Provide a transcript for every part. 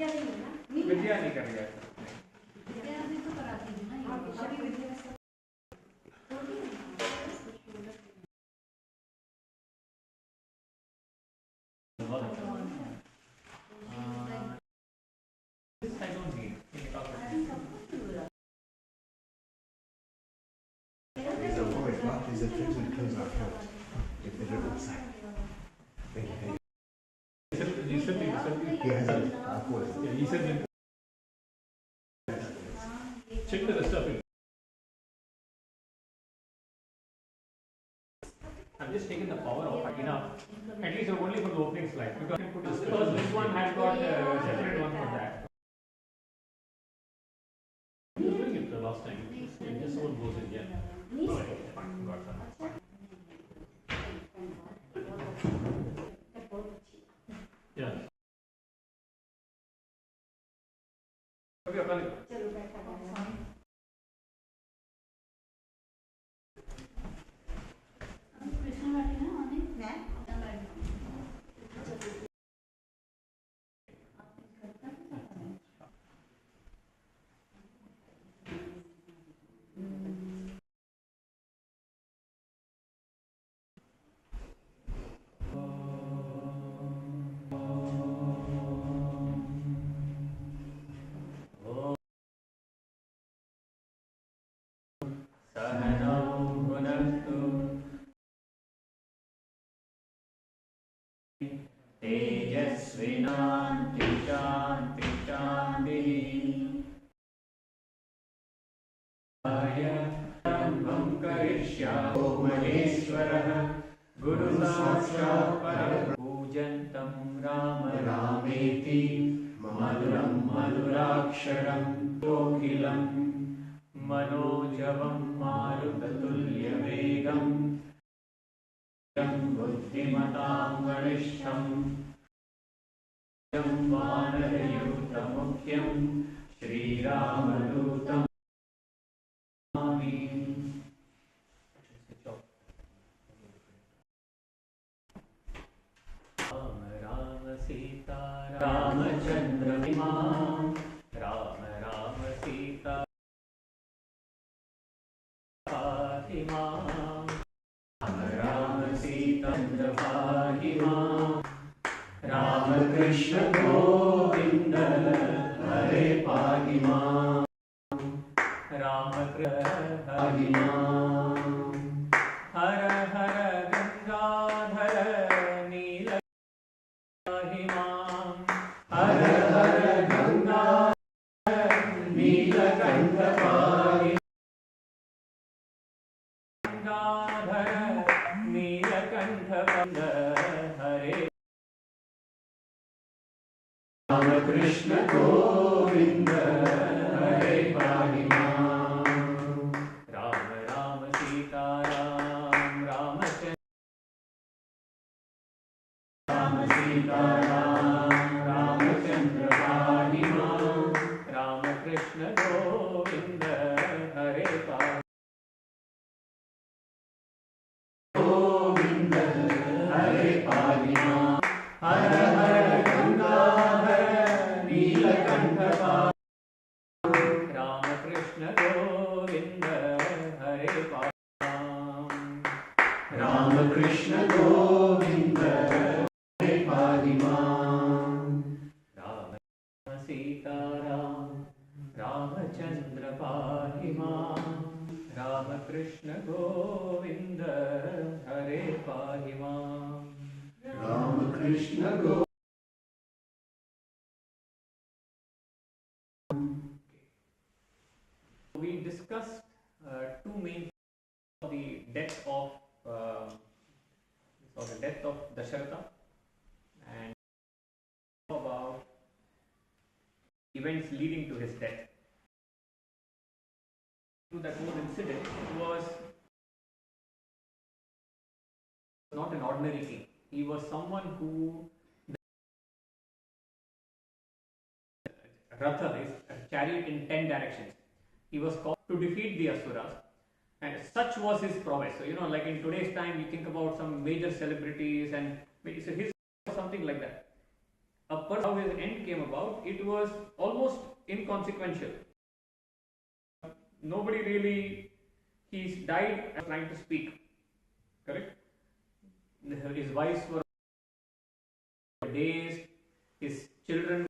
विद्या नहीं कर रही है। तो कराती थी ना I don't need. These are always bad. These are tricks and close our couch. If they don't upset. Thank you. You should be. He has a poison. Yeah, he said. Check the rest of it. I'm just taking the power off enough. At least only for the opening slide. Because this one has got a separate one for that. You were doing it the last time. This one goes in here. Oh, okay, fine. Got that. Yeah. Okay, okay. पूजन्तं Ram रामेति मधुरं मधुराक्षरं कोकिलं मनोजवं मारुततुल्यवेगं बुद्धिमतां वरिष्ठं वानरयूथमुख्यं श्रीरामदूतं सीता रामचंद्र राम राम सीता पाहि मां राम सीता पाहि मां राम कृष्ण गोविंद हरे पाहि मां राम कृष्ण पाहि मां हर हर गंगाधर नील पाहि मां हर हर गंगाधर नीलकंठ पाहि गंगाधर नीलकंठ वंद हरे राम कृष्ण गोविंद हरे पाहि मां राम राम सीता राम रामचंद्र राम सीता राम रामचंद्र पाहि मां राम कृष्ण गोविंद हरे पाहि गोविंद हरे पाहि मां हर हर गंगाधर नीलकंठ पाहि राम कृष्ण गोविंद हरे पाहि मां राम कृष्ण गोविंद हरे पाहि मां राम सीता राम रामचंद्र पाहि मां राम कृष्ण गोविंद हरे पाहि मां Ram Krishna Govind We discussed two main the death of Dasharatha and about events leading to his death. That whole incident was not an ordinary king. He was someone who Ratha is a chariot in 10 directions. He was called to defeat the Asuras, and such was his prowess. So, like in today's time, you think about some major celebrities, and so his was something like that. a person, how his end came about, it was almost inconsequential. Nobody really, he's died trying to speak, correct? His wives were dazed, his children.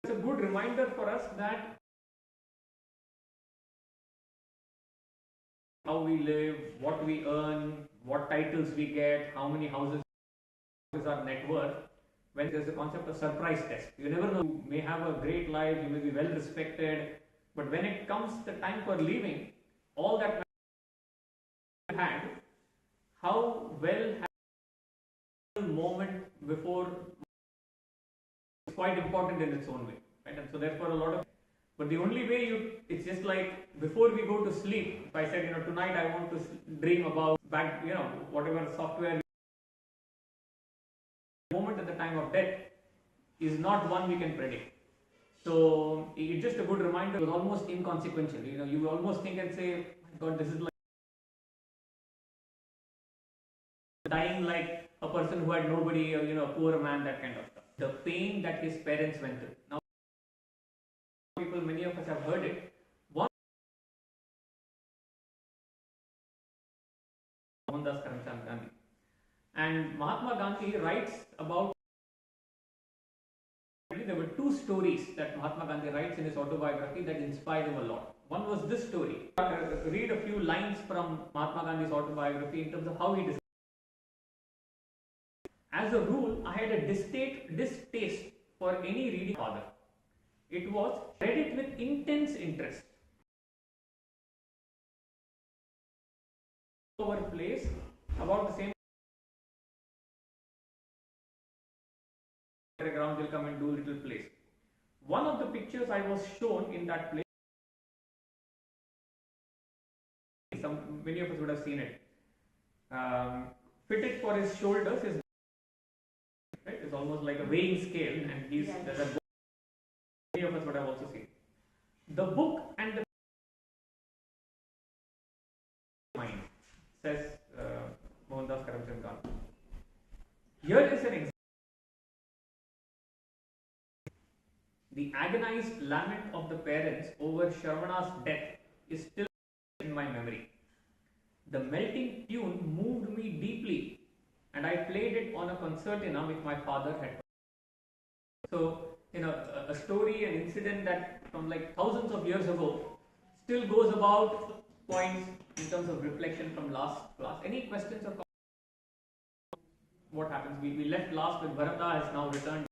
It's a good reminder for us that how we live, what we earn, what titles we get, how many houses is our net worth. When there's the concept of surprise test, you never know. You may have a great life, you may be well respected, but when it comes the time for leaving, all that had, how well had moment before is quite important in its own way, right? And so therefore a lot of, but the only way it's just like before we go to sleep, if I said, tonight I want to dream about back, whatever software, moment at the time of death is not one we can predict. So it's just a good reminder. It was almost inconsequential. You almost think and say, God, this is like dying like a person who had nobody, a poor man, that kind of stuff. The pain that his parents went through. Now, many of us have heard it. One, Mohandas Karamchand Gandhi. And Mahatma Gandhi writes about, there were two stories that Mahatma Gandhi writes in his autobiography that inspired him a lot. One was this story. Read a few lines from Mahatma Gandhi's autobiography in terms of how he described. As a rule, I had a distaste for any reading father. It was read it with intense interest. Our place about the same ground will come and do little plays. One of the pictures I was shown in that play, many of us would have seen it. Fitted for his shoulders is right? It's almost like a weighing scale, and many of us would have also seen. The book and the mind, says Mohandas Karamchand Gandhi. Here is an example. The agonized lament of the parents over Shravana's death is still in my memory. The melting tune moved me deeply, and I played it on a concertina which my father had. So, a story, an incident that from like thousands of years ago still goes about points in terms of reflection from last class. Any questions or comments? What happens? We left last with Bharata has now returned,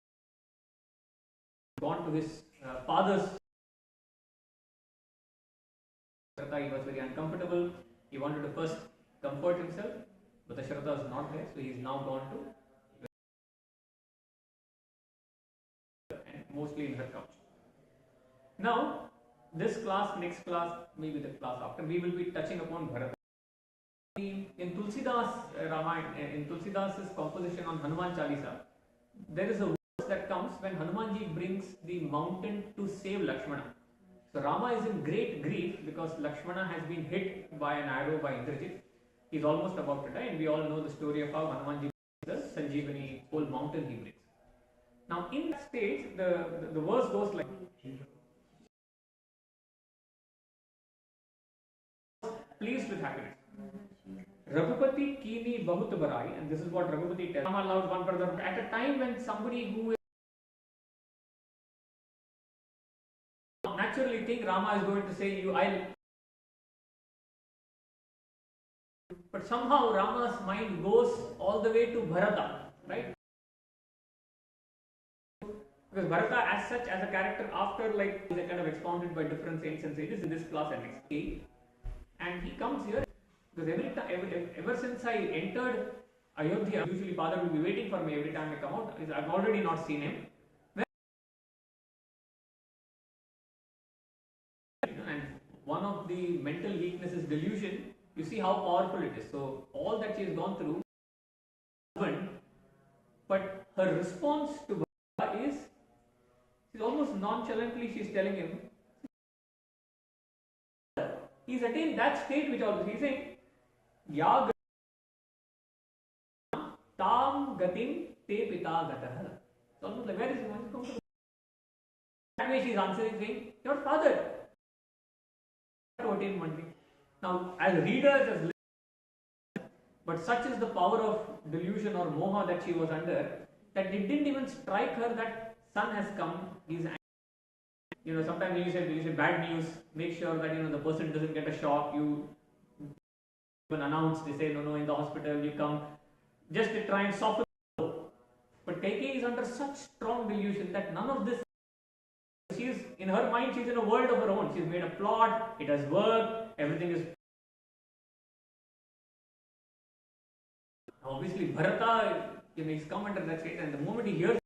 gone to his father's. Bharata, he was very uncomfortable. He wanted to first comfort himself, but Dasharatha is not there, so he is now gone to and mostly in her couch. Now, this class, next class, maybe the class after, we will be touching upon Bharata. In Tulsidas Ramayana, in Tulsidas's composition on Hanuman Chalisa, there is a verse that comes when Hanumanji brings the mountain to save Lakshmana. So Rama is in great grief because Lakshmana has been hit by an arrow by Indrajit. He is almost about to die, and we all know the story of how Hanumanji brings the Sanjeevani, whole mountain he brings. Now in that stage, the verse goes like, pleased with happiness. Raghupati Kini Bahut Barai, and this is what Raghupati tells. Rama loves one brother. At a time when somebody who is naturally think Rama is going to say but somehow Rama's mind goes all the way to Bharata, right? Because Bharata as such, as a character, after is kind of expounded by different saints and sages in this class and next. And he comes here because ever since I entered Ayodhya, usually father will be waiting for me every time I come out. I've already not seen him. And one of the mental weaknesses is delusion. You see how powerful it is. So all that she has gone through, but her response to Bharata is, she's almost nonchalantly she's telling him, he's attained that state which always he's saying, Ya tam gatim te pita gatah. It's almost like, where is he going to come to? That way she's answering saying, your father to attain one day. Now, as readers, as listeners, but such is the power of delusion or moha that she was under, that it didn't even strike her that son has come, he's angry. Sometimes when you say bad news, make sure that the person doesn't get a shock. You even announce, they say no, in the hospital you come, just to try and soften the blow. But Kaikeyi is under such strong delusion that none of this. She's in her mind, she's in a world of her own. She's made a plot, it has worked, everything is. Obviously, Bharata, he's come under that state, and the moment he hears,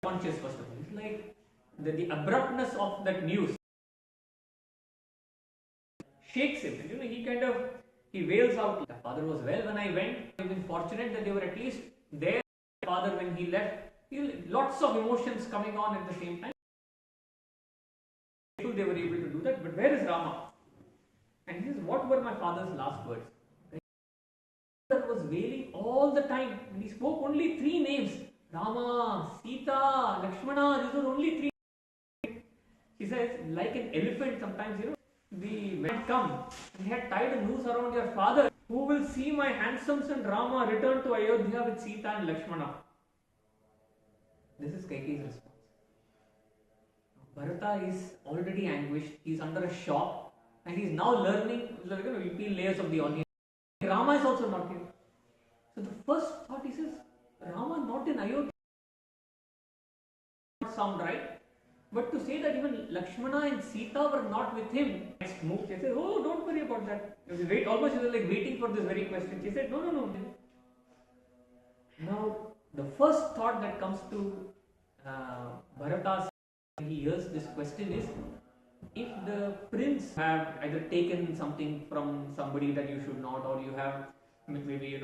conscious first of all, it's like the abruptness of that news shakes him. And he wails out. The father was well when I went. I've been fortunate that they were at least there. Father when he left, lots of emotions coming on at the same time. They were able to do that, but where is Rama? And he says, what were my father's last words? Father was wailing all the time, and he spoke only 3 names: Rama, Sita, Lakshmana. These were only 3. He says, like an elephant, sometimes the men come and had tied a noose around your father. Who will see my handsome son Rama return to Ayodhya with Sita and Lakshmana? This is Kaikeyi's response. Bharata is already anguished, he is under a shock, and he is now learning, you peel layers of the onion. Rama is also not here. So the first thought, he says, Rama not in Ayodhya. Not sound right. But to say that even Lakshmana and Sita were not with him, next move, she said, oh, don't worry about that. Almost she was like waiting for this very question. She said, no. Now, the first thought that comes to Bharata when he hears this question is, if the prince have either taken something from somebody that you should not, or you have maybe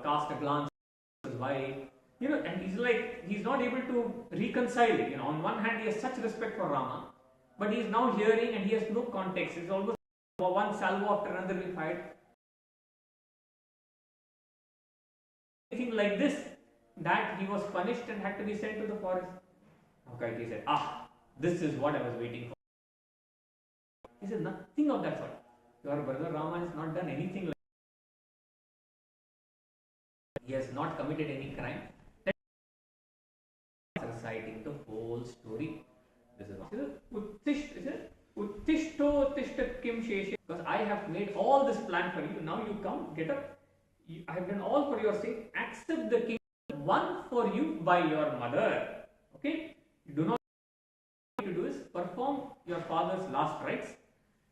cast a glance at his wife, and he's not able to reconcile it. On one hand he has such respect for Rama, but he is now hearing and he has no context. It's almost one salvo after another being fired. Anything like this, that he was punished and had to be sent to the forest. Okay, he said, this is what I was waiting for. He said, nothing of that sort. Your brother Rama has not done anything like that. He has not committed any crime. Reciting the whole story. This is Uttishto Tishtat Kim Sheshe. Because I have made all this plan for you. Now you come, get up. I have done all for your sake. Accept the king, won for you by your mother. Okay? You do not to do is perform your father's last rites,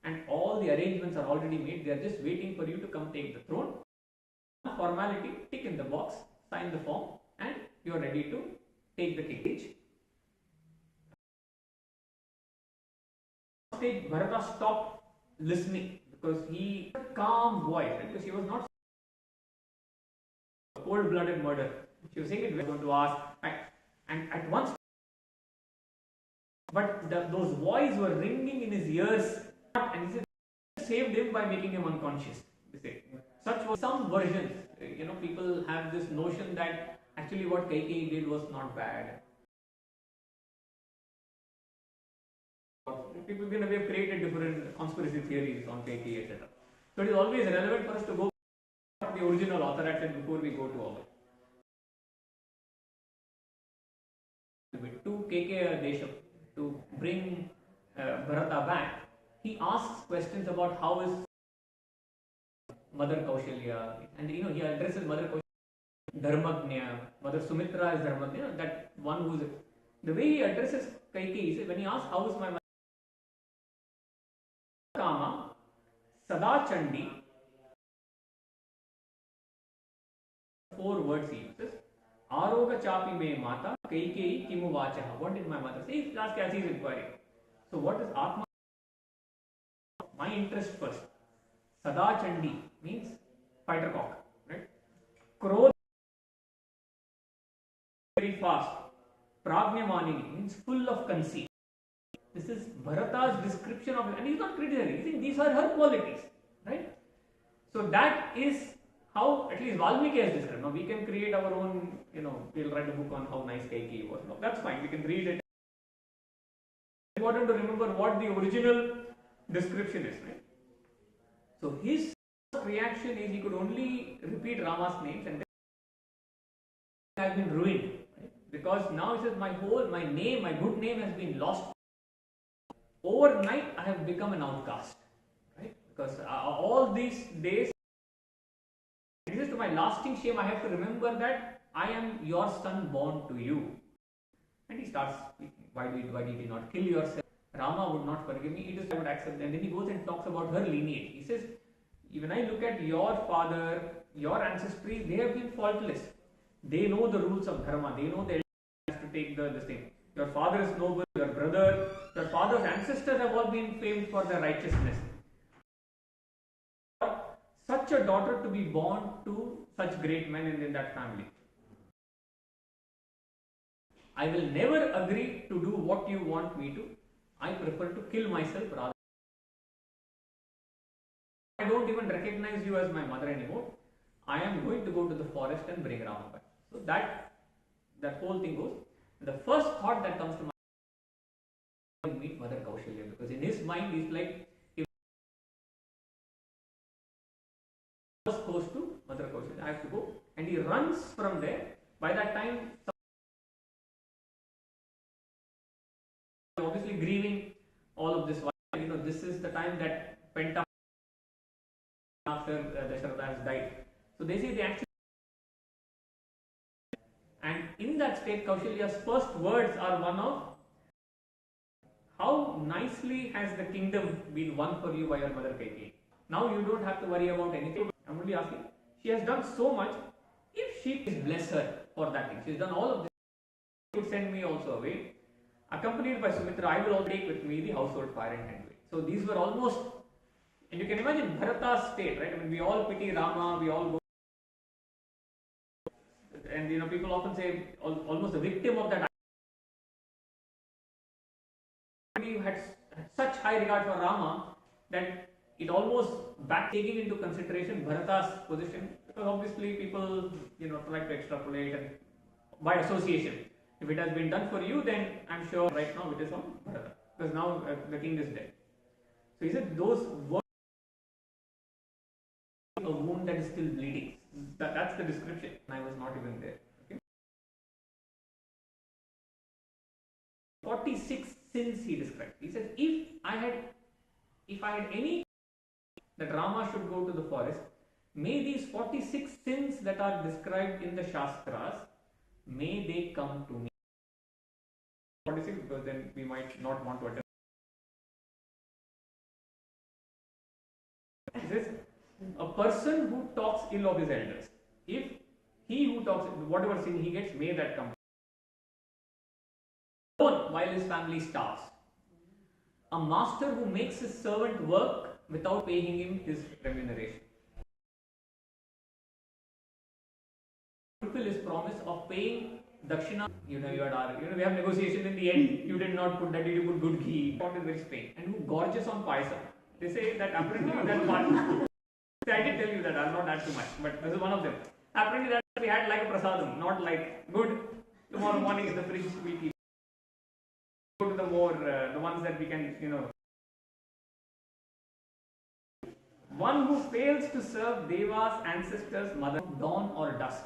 and all the arrangements are already made. They are just waiting for you to come take the throne. Formality, tick in the box, sign the form, and you are ready to take the king. Stage, Bharata stopped listening because he had a calm voice, right? Because she was not cold-blooded murder. She was saying it, we are going to ask, right? And at once, but those voices were ringing in his ears, and he said, saved him by making him unconscious. They say. Such was some versions. People have this notion that actually what Kaikeyi did was not bad. People we have created different conspiracy theories on Kaikeyi, etc. So it is always relevant for us to go to the original author had said before we go to our. To Kaikeyi Desham, to bring Bharata back, he asks questions about how is Mother Kaushalya, and he addresses Mother Kaushalya, Dharmagnya, Mother Sumitra is Dharmagnya, that one who's the way he addresses Kaikeyi, when he asks how is my mother, Kama, Sada Chandi, 4 words he uses. Aroga chapi me mata, Kaikeyi kimu vachaha. What did my mother say? He's asked as he's inquiring. So what is Atma? My interest first. Sada Chandi means fighter cock, right? Krodh, very fast. Pragnamanini means full of conceit. This is Bharata's description of it, and he's not criticizing. He's saying these are her qualities, right? So that is how at least Valmiki has described. Now we can create our own, we'll write a book on how nice Kaikeyi was. No, that's fine, we can read it. It's important to remember what the original description is, right? So his reaction is he could only repeat Rama's names and then has been ruined, right? Because now he says my name, my good name has been lost. Overnight I have become an outcast, right? Because all these days, this is to my lasting shame. I have to remember that I am your son born to you. And he starts speaking. Why did you not kill yourself? Rama would not forgive me. It is I would accept. And then he goes and talks about her lineage. He says, when I look at your father, your ancestry, they have been faultless. They know the rules of dharma. They know the elders to take this thing. Your father is noble. Your father's ancestors have all been famed for their righteousness. Such a daughter to be born to such great men in that family. I will never agree to do what you want me to. I prefer to kill myself rather. I don't even recognize you as my mother anymore. I am going to go to the forest and bring Rama back. So that whole thing goes. The first thought that comes to my mind is meet Mother Kaushalya, because in his mind he's like, if I was close to Mother Kaushalya, I have to go. And he runs from there. By that time, obviously grieving all of this. This is the time that pent up after Dasharatha has died. So they say they actually, and in that state, Kaushalya's first words are one of, how nicely has the kingdom been won for you by your mother Kaikeyi. Now you don't have to worry about anything. I'm only asking, she has done so much. If she please bless her for that thing, she has done all of this. She would send me also away. Accompanied by Sumitra, I will also take with me the household fire and tend to it. So these were almost, and you can imagine Bharata's state, right? I mean, we all pity Rama, we all go, and people often say almost the victim of that. He had such high regard for Rama that it almost taking into consideration Bharata's position, because obviously people try to extrapolate and by association. If it has been done for you, then I'm sure right now it is on Bharata, because now the king is dead. So he said those words, a wound that is still bleeding. That's the description. I was not even there. Okay? 46 sins he described. He said, if I had any that Rama should go to the forest, may these 46 sins that are described in the Shastras, may they come to me. 46, because then we might not want to attend. This is a person who talks ill of his elders. If he who talks, whatever sin he gets, may that come. While his family starves. A master who makes his servant work without paying him his remuneration. Fulfill his promise of paying Dakshina. We have negotiation in the end. You did not put that, you put good ghee. What is very strange. And who gorges on paisa. They say that apparently that one. I did tell you that, I'll not add too much, but this is one of them. Apparently that we had like a prasadam, not like good. Tomorrow morning in the fridge we keep. Go to the more, the ones that we can, One who fails to serve Deva's ancestors, mother, dawn or dusk.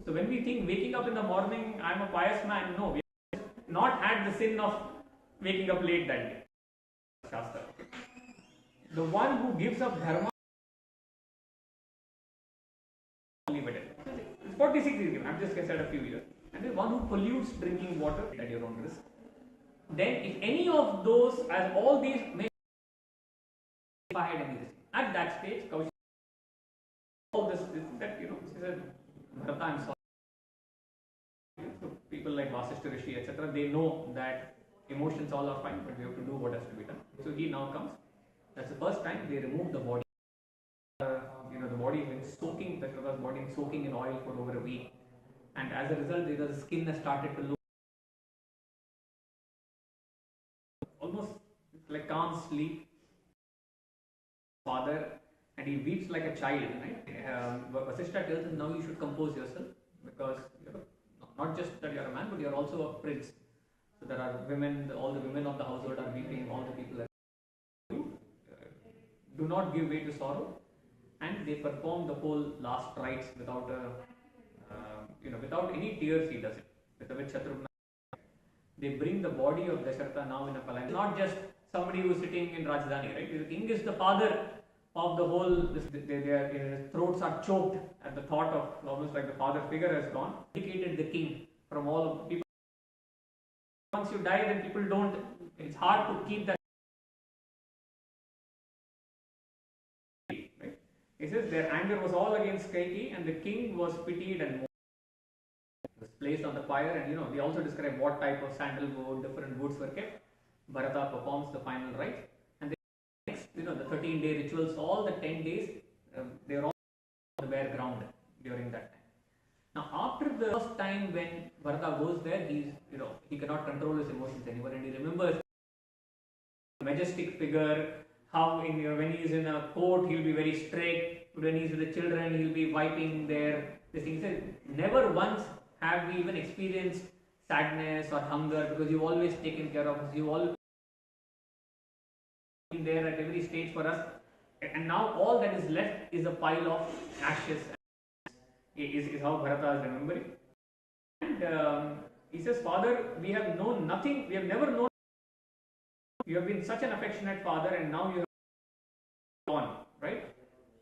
So when we think waking up in the morning, I'm a pious man, no, we have not had the sin of waking up late that day. Shastra. The one who gives up dharma, 46 is given, I've just said a few years. And the one who pollutes drinking water at your own risk. Then if any of those, as all these, if I had any risk, at that stage, all this that she said, Bharata, I'm sorry. So people like Vasishtha Rishi, etc., they know that emotions all are fine, but we have to do what has to be done. So he now comes. That's the first time they remove the body. The body has been soaking, Dasharatha's body is soaking in oil for over a week, and as a result, the skin has started to look almost like calm sleep. Father, and he weeps like a child, right? Vasishtha tells him, now you should compose yourself, because you're not just that you're a man, but you're also a prince. So there are women, all the women of the household are weeping, all the people are do not give way to sorrow, and they perform the whole last rites without without any tears. He does it with Shatrugna. They bring the body of Dasharatha now in a palanquin. Not just somebody who is sitting in Rajdhani, right? The king is the father of the whole. Their throats are choked at the thought of almost like the father figure has gone. Indicated the king from all of the people. Once you die, then people don't. It's hard to keep that. Right? He says their anger was all against Kaikeyi, and the king was pitied and was placed on the fire, and they also describe what type of sandalwood, different woods were kept. Bharata performs the final rites, and the next, the 13-day rituals, all the 10 days, they are all on the bare ground during that time. Now, after the first time when Bharata goes there, he cannot control his emotions anymore, and he remembers the majestic figure. How when he is in a court, he'll be very strict. When he's with the children, he'll be wiping their this thing. He said, never once have we even experienced sadness or hunger, because you've always taken care of us. You've always been there at every stage for us. And now all that is left is a pile of ashes. Is how Bharata is remembering. And he says, Father, we have known nothing. We have never known. You have been such an affectionate father, and now you have gone, right?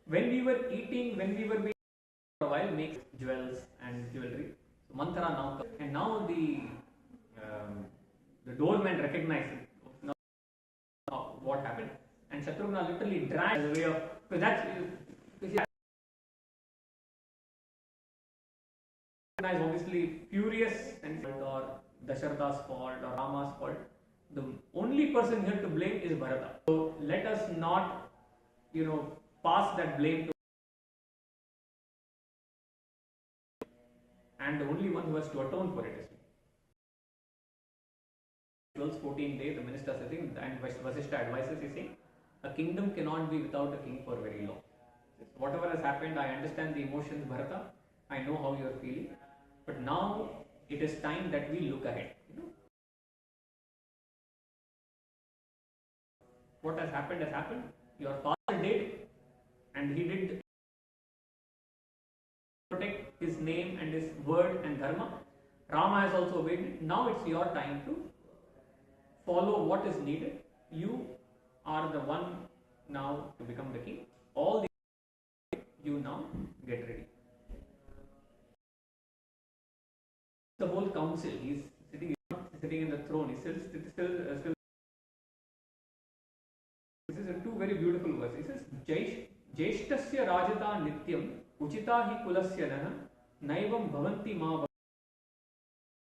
When we were eating, when we were being for a while, makes jewels and jewelry. So Manthara now, and now the doorman recognized what happened, and Shatrugna literally dragged the way of, because that's is obviously furious and or Dasharatha's fault or Rama's fault. The only person here to blame is Bharata. So let us not, pass that blame to. And the only one who has to atone for it is me. 14th day, the minister is sitting, and Vasishtha advises, he's saying, a kingdom cannot be without a king for very long. Whatever has happened, I understand the emotions, Bharata. I know how you are feeling. But now it is time that we look ahead. What has happened has happened. Your father did, and he did protect his name and his word and dharma. Rama has also obeyed it. Now it's your time to follow what is needed. You are the one now to become the king. All the you now get ready. The whole council, he's sitting in the throne. He's still. This is two very beautiful verses. He says, Jeshtasya Rajata Nityam Uchita hi Kulasya Nana Naivam Bhavanti Ma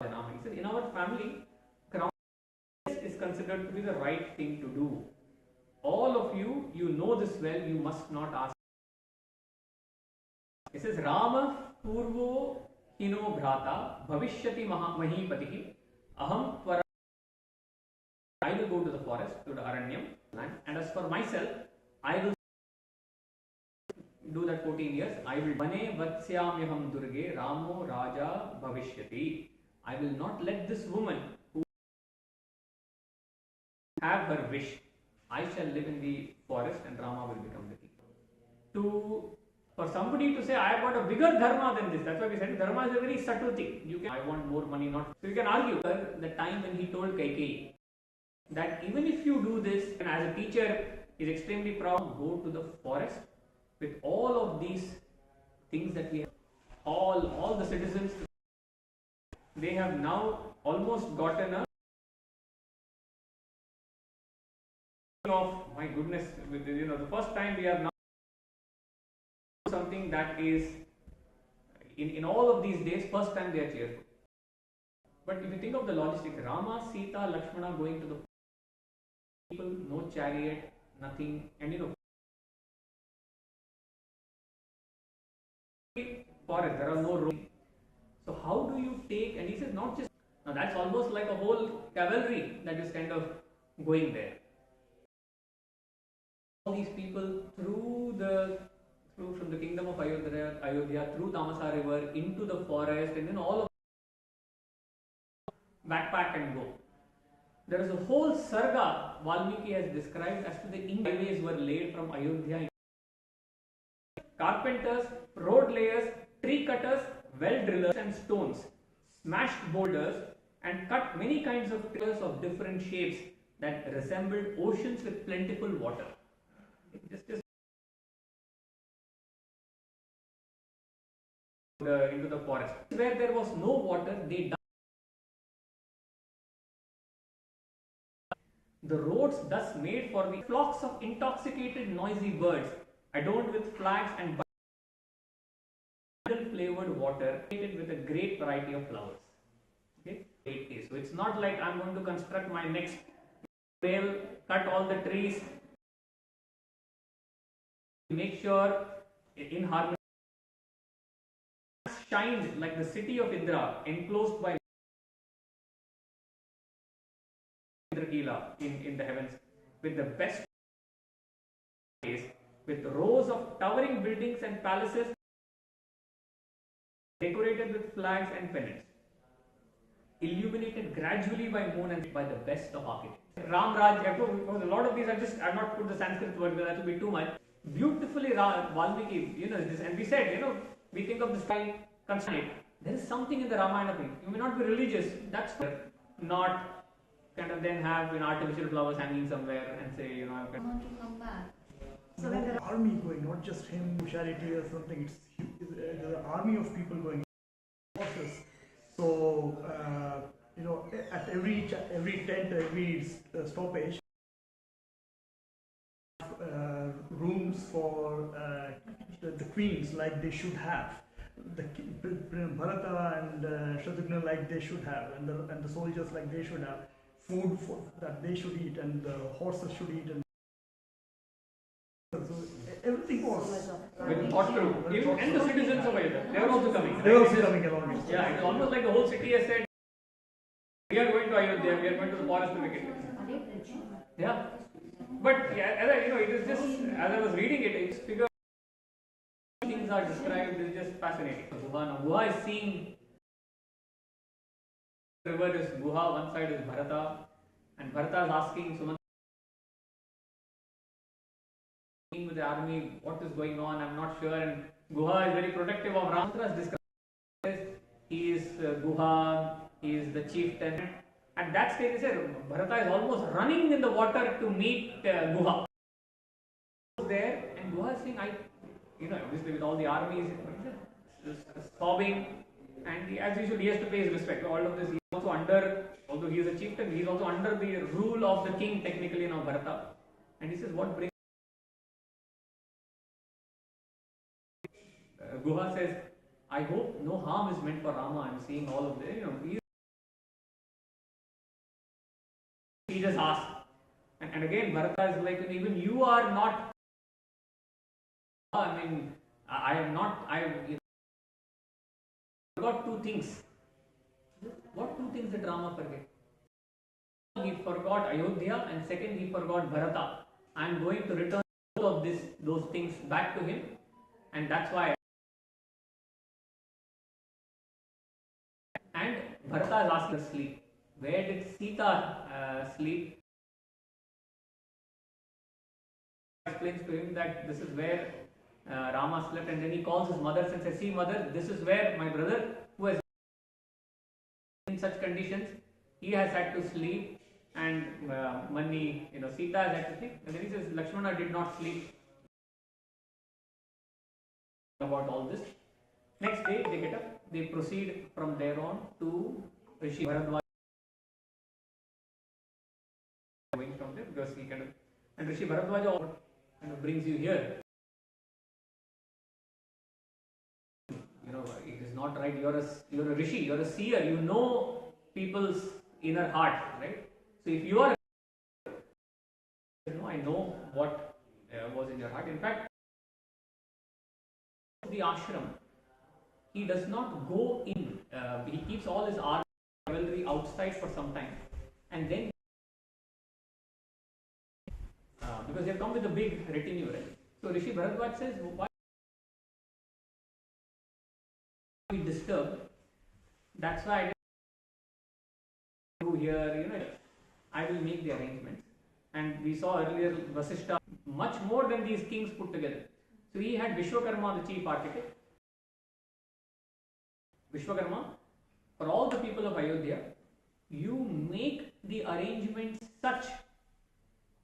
Bhavanti. He says, in our family, crown is considered to be the right thing to do. All of you, you know this well, you must not ask. He says, Rama Purvo Hino Bhrata Bhavishyati Mahipatihi Aham Twara. I will go to the forest, to the Aranyam land, and as for myself, I will do that 14 years. I will Bane Vatsyamyaham Durge Ramo Raja Bhavishyati. I will not let this woman who have her wish. I shall live in the forest and Rama will become the king. For somebody to say, I have got a bigger dharma than this, that's why we said dharma is a very subtle thing. I want more money, not. So you can argue the time when he told Kaikeyi that even if you do this, and as a teacher is extremely proud, go to the forest with all of these things that we have, all the citizens, they have now almost gotten a of, my goodness, the first time we are now something that is in all of these days, first time they are cheerful. But if you think of the logistics, Rama, Sita, Lakshmana going to the people, no chariot, nothing, and forest, there are no roads. So how do you take, and he says not just, now that's almost like a whole cavalry that is kind of going there. all these people through from the kingdom of Ayodhya through Tamasa river into the forest, and then all of backpack and go. There is a whole sarga Valmiki has described as to the highways were laid from Ayodhya. Carpenters, road layers, tree cutters, well drillers and stones, smashed boulders and cut many kinds of pillars of different shapes that resembled oceans with plentiful water. Just into the forest. Where there was no water, they dug the roads thus made for the flocks of intoxicated noisy birds adorned with flags and flavored water with a great variety of flowers. Okay, so it's not like I'm going to construct my next rail, cut all the trees, make sure in harmony shines like the city of Indra enclosed by Indragila in the heavens with the best place, with rows of towering buildings and palaces decorated with flags and pennants, illuminated gradually by moon and by the best of architects. Ram Raj, a lot of these I've not put the Sanskrit word because that will be too much. Beautifully Valmiki, this, and we said, we think of the style, construct. There is something in the Ramayana thing. You may not be religious, that's not kind of then have artificial flowers hanging somewhere and say, I want to come back. So when there are army going, not just him, charity or something, it's an army of people going. Horses. So at every tent, every stoppage, rooms for the queens like they should have. The Bharata and Shatrugna like they should have, and the soldiers like they should have. Food that they should eat, and the horses should eat, and so everything was thought through. And the citizens of Ayodhya, they are also coming. They were also coming along. Yeah, it's almost like the whole city has said, we are going to Ayodhya, we are going to the forest to make it. Yeah, but as it is just as I was reading it, it's figure things are described is just fascinating. Guha is seeing. River is Guha, one side is Bharata, and Bharata is asking Sumant with the army, what is going on, I'm not sure, and Guha is very protective of Ram's he is Guha, he is the chieftain. At that stage, they say Bharata is almost running in the water to meet Guha. There, and Guha is saying, obviously with all the armies, sobbing, and as usual, he has to pay his respect. All of this, he is also under, although he is a chieftain, he is also under the rule of the king, technically, now Bharata. And he says, what brings. Guha says, I hope no harm is meant for Rama. I'm seeing all of this. He just asks. And again, Bharata is like, even you are not. I am not. Forgot two things. What two things did Rama forget? He forgot Ayodhya, and second, he forgot Bharata. I am going to return all of those things back to him, and that's why. And Bharata is asking to sleep. Where did Sita sleep? Explains to him that this is where Rama slept, and then he calls his mother and says, see mother, this is where my brother, who has in such conditions, he has had to sleep, and Mani, Sita has had to sleep. And then he says, Lakshmana did not sleep. About all this. Next day, they get up, they proceed from there on to Rishi Bharadwaj. Going from there, because he and Rishi Bharadwaj brings you here. It is not right. You're a rishi. You're a seer. You know people's inner heart, right? So if you are, I know what was in your heart. In fact, the ashram, he does not go in. He keeps all his art cavalry outside for some time, and then because they come with a big retinue, right? So Rishi Bharadwaj says, why are we disturbed? That's why I didn't do here, I will make the arrangements. And we saw earlier Vasishta, much more than these kings put together. So he had Vishwakarma, the chief architect. Vishwakarma, for all the people of Ayodhya, you make the arrangements such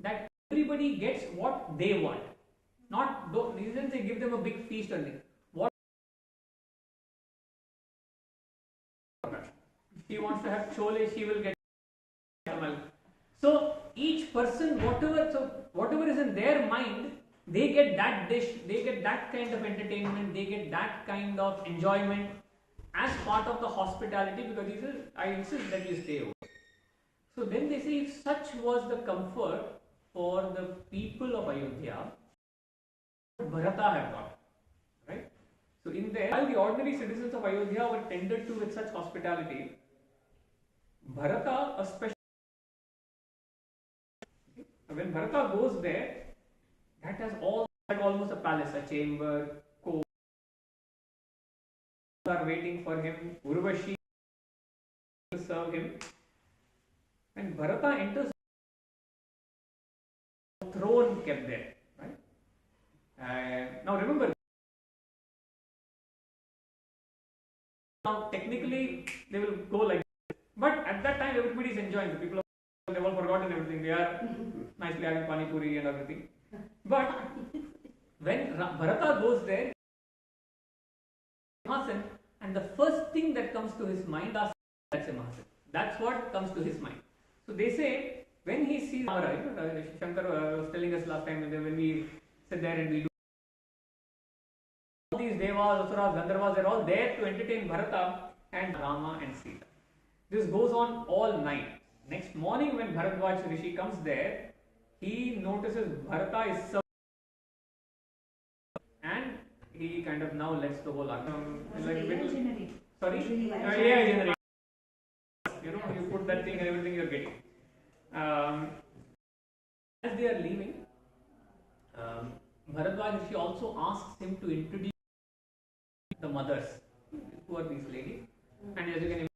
that everybody gets what they want. Not, he didn't say give them a big feast or anything. What she wants to have chole, she will get. So each person, whatever is in their mind, they get that dish, they get that kind of entertainment, they get that kind of enjoyment as part of the hospitality, because he says, I insist that you stay over. So then they say, if such was the comfort for the people of Ayodhya, Bharata had got, right? So in there, while the ordinary citizens of Ayodhya were tended to with such hospitality, Bharata, especially when Bharata goes there, that has almost a palace, a chamber, court are waiting for him, Urvashi to serve him. When Bharata enters, throne kept there, right? Now remember, now technically they will go like this, but at that time everybody is enjoying. The people they've all forgotten everything. They are nicely having pani puri and everything. But when Bharata goes there, and the first thing that comes to his mind, that's Simhasan. That's what comes to his mind. So they say, when he sees Ramara, Shankar was telling us last time, when we sit there and we do all these devas, asuras, gandharvas, they're all there to entertain Bharata and Rama and Sita. This goes on all night. Next morning, when Bharadwaj Rishi comes there, he notices Bharata is served, and he kind of now lets the whole sorry? AI generate. You put that thing and everything you're getting. As they are leaving, Bharadwaj Rishi also asks him to introduce the mothers. Who are these ladies? And as you can imagine,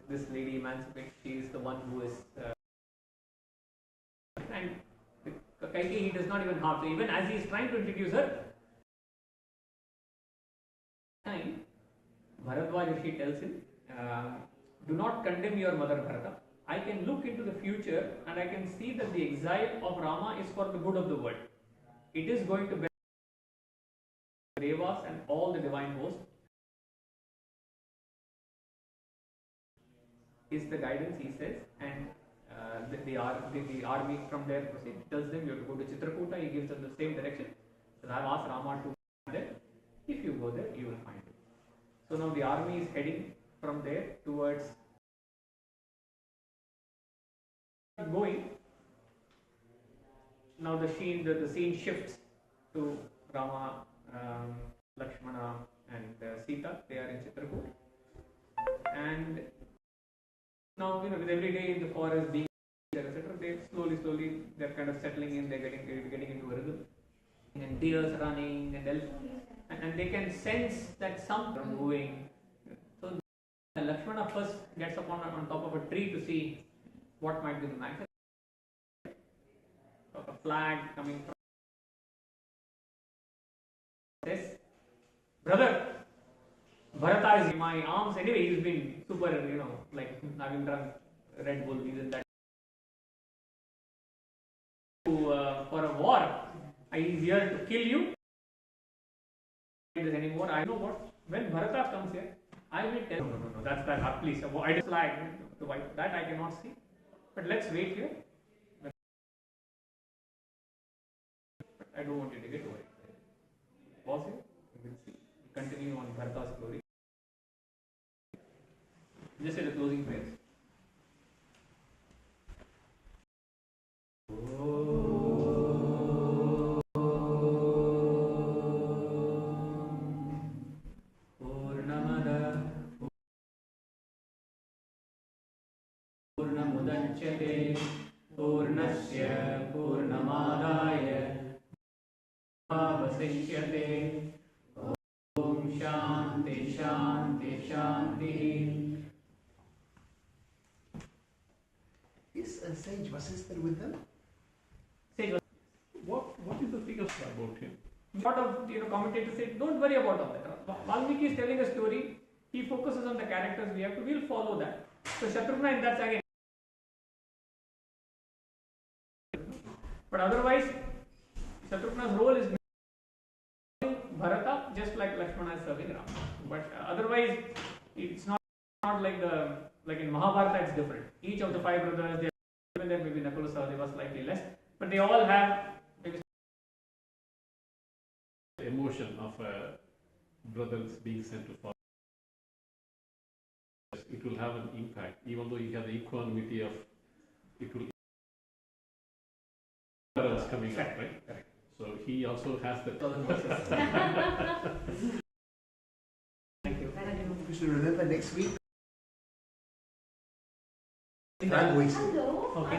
this lady Emancipate, she is the one who is. And Kaikeyi, he does not even have to. Even as he is trying to introduce her, time Bharadwaj Rishi tells him, do not condemn your mother Bharata. I can look into the future and I can see that the exile of Rama is for the good of the world. It is going to benefit Devas and all the divine hosts. Is the guidance, he says, and the army from there tells them you have to go to Chitrakuta. He gives them the same direction. So I have asked Rama to go there. If you go there, you will find it. So now the army is heading from there towards going. Now the scene shifts to Rama, Lakshmana, and Sita. They are in Chitrakoot, and now with every day in the forest being etc. They slowly they're kind of settling in. They're getting into a rhythm, and deers running and they can sense that something are moving. So Lakshmana first gets up on top of a tree to see what might be the matter. A flag coming from this brother. Bharata is in my arms anyway. He's been super, like having drunk Red Bull. He's in that. For a war, he's here to kill you. Anymore. I know what. When Bharata comes here, I will tell. No. That's that. Please, I just flag the white. That I cannot see. But let's wait here. I don't want you to get worried. Pause here. We will see. Continue on Bharata's glory. Just say the closing prayers. Purnamudachyate पूर्णस्य पूर्णमादाय अवशिष्यते ॐ शान्ति शान्ति शान्तिः. Is Sage Vasisthar with them? Sage What is the biggest about him? lot of commentators say don't worry about all that. Valmiki is telling a story. He focuses on the characters. We'll follow that. So Shatrughna in that again. But otherwise, Shatrughna's role is Bharata, just like Lakshmana is serving Rama. But otherwise, it's not like in Mahabharata. It's different. Each of the 5 brothers, even there maybe Nakula Sahadeva slightly less, but they all have The emotion of brothers being sent to father. It will have an impact, even though you have the equanimity of it will brothers coming up, right? Correct. So he also has the Thank you. We should remember next week. Hello. Okay.